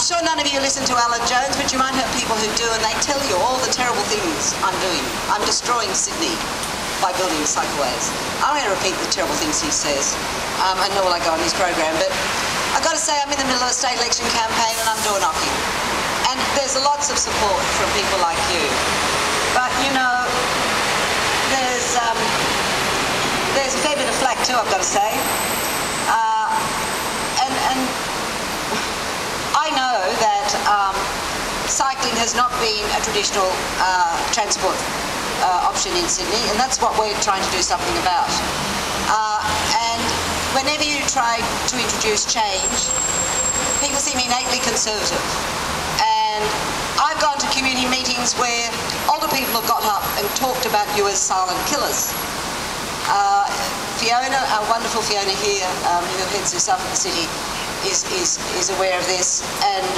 I'm sure none of you listen to Alan Jones, but you might have people who do, and they tell you all the terrible things I'm doing. I'm destroying Sydney by building cycleways. I'm going to repeat the terrible things he says. I know while I go on his program, but I've got to say I'm in the middle of a state election campaign and I'm door knocking. And there's lots of support from people like you. But, you know, there's a fair bit of flack too, I've got to say. And I know that cycling has not been a traditional transport option in Sydney, and that's what we're trying to do something about. And whenever you try to introduce change, people seem innately conservative. And I've gone to community meetings where older people have got up and talked about you as silent killers. Fiona, our wonderful Fiona here, who heads this up in the city, is aware of this, and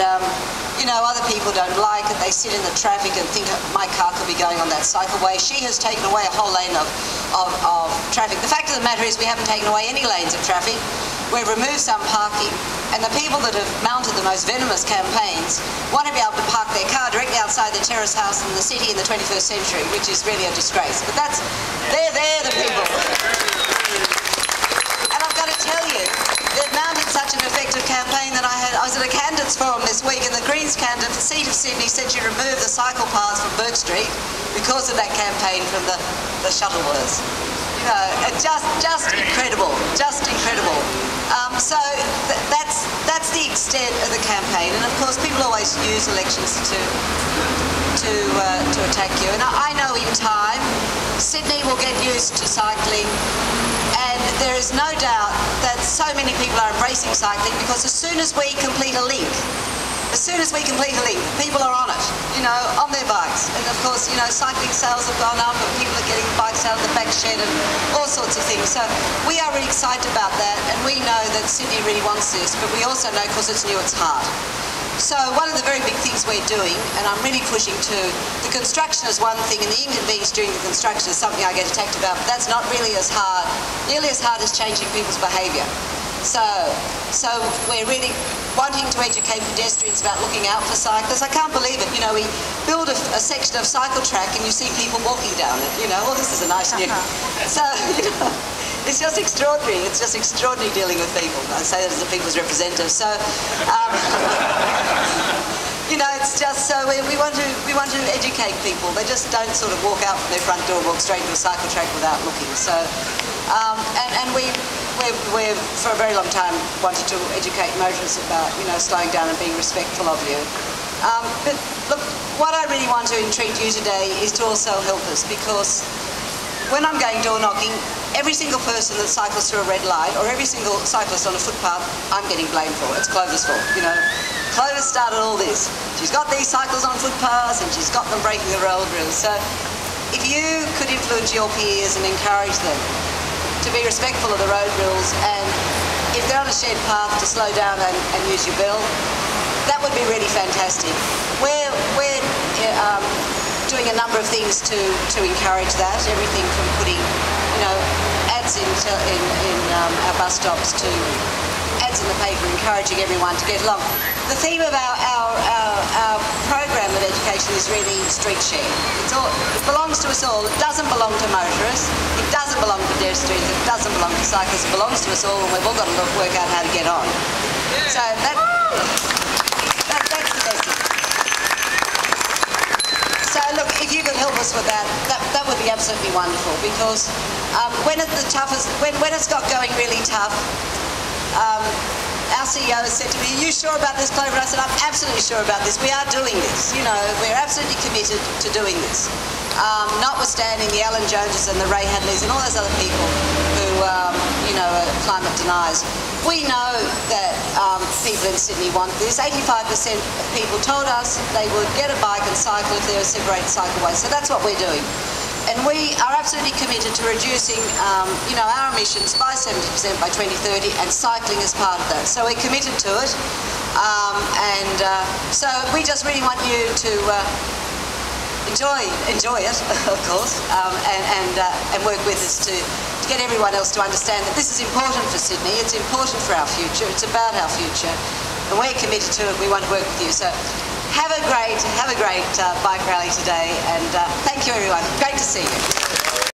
you know, other people don't like it. They sit in the traffic and think my car could be going on that cycleway. She has taken away a whole lane of traffic. The fact of the matter is we haven't taken away any lanes of traffic. We've removed some parking, and the people that have mounted the most venomous campaigns want to be able to park their car directly outside the terrace house in the city in the 21st century, which is really a disgrace. But they're the people. And I've got to tell you, they've mounted such an effective campaign that I was at a candidates forum this week, and the Greens candidate for the seat of Sydney said she removed the cycle paths from Bourke Street because of that campaign from the shuttlers. You know, just incredible, just incredible. So that's the extent of the campaign, and of course people always use elections to attack you. And I know in time Sydney will get used to cycling. And there is no doubt that so many people are embracing cycling, because as soon as we complete a link, people are on it, you know, on their bikes. And of course, you know, cycling sales have gone up and people are getting bikes out of the back shed and all sorts of things. So we are really excited about that, and we know that Sydney really wants this, but we also know, because it's new, it's hard. So one of the very big things we're doing, and I'm really pushing to, the construction is one thing, and the inconvenience during the construction is something I get attacked about, but that's not really as hard. Nearly as hard as changing people's behaviour. So we're really wanting to educate pedestrians about looking out for cyclists. I can't believe it, you know, we build a section of cycle track and you see people walking down it, you know, well, this is a nice new. So, you know, it's just extraordinary. It's just extraordinary dealing with people. I say that as a people's representative. So, you know, it's just so we want to educate people. They just don't sort of walk out from their front door and walk straight into a cycle track without looking. So, and we've for a very long time wanted to educate motorists about, you know, slowing down and being respectful of you. But look, what I really want to entreat you today is to also help us, because when I'm going door knocking, every single person that cycles through a red light, or every single cyclist on a footpath, I'm getting blamed for. It's Clover's fault, you know. Clover started all this. She's got these cycles on footpaths and she's got them breaking the road rules. So if you could influence your peers and encourage them to be respectful of the road rules, and if they're on a shared path, to slow down and use your bell, that would be really fantastic. We're doing a number of things to encourage that. Everything from putting, you know, ads in our bus stops to ads in the paper encouraging everyone to get along. The theme of our program of education is really street share. It belongs to us all. It doesn't belong to motorists. It doesn't belong to pedestrians. It doesn't belong to cyclists. It belongs to us all, and we've all got to work out how to get on. So that's the message. So look, if you could help us with that would be absolutely wonderful, because when it's got going really tough, our CEO has said to me, "Are you sure about this, Clover?" I said, "I'm absolutely sure about this. We are doing this. You know, we're absolutely committed to doing this." Notwithstanding the Alan Joneses and the Ray Hadleys and all those other people who, you know, are climate deniers. We know that people in Sydney want this. 85% of people told us they would get a bike and cycle if there were separated cycleways. So that's what we're doing. And we are absolutely committed to reducing, you know, our emissions by 70% by 2030, and cycling is part of that. So we're committed to it. So we just really want you to enjoy it, of course, and work with us to get everyone else to understand that this is important for Sydney. It's important for our future. It's about our future. and we're committed to it. We want to work with you. So have a great bike rally today, and thank you everyone. Great to see you.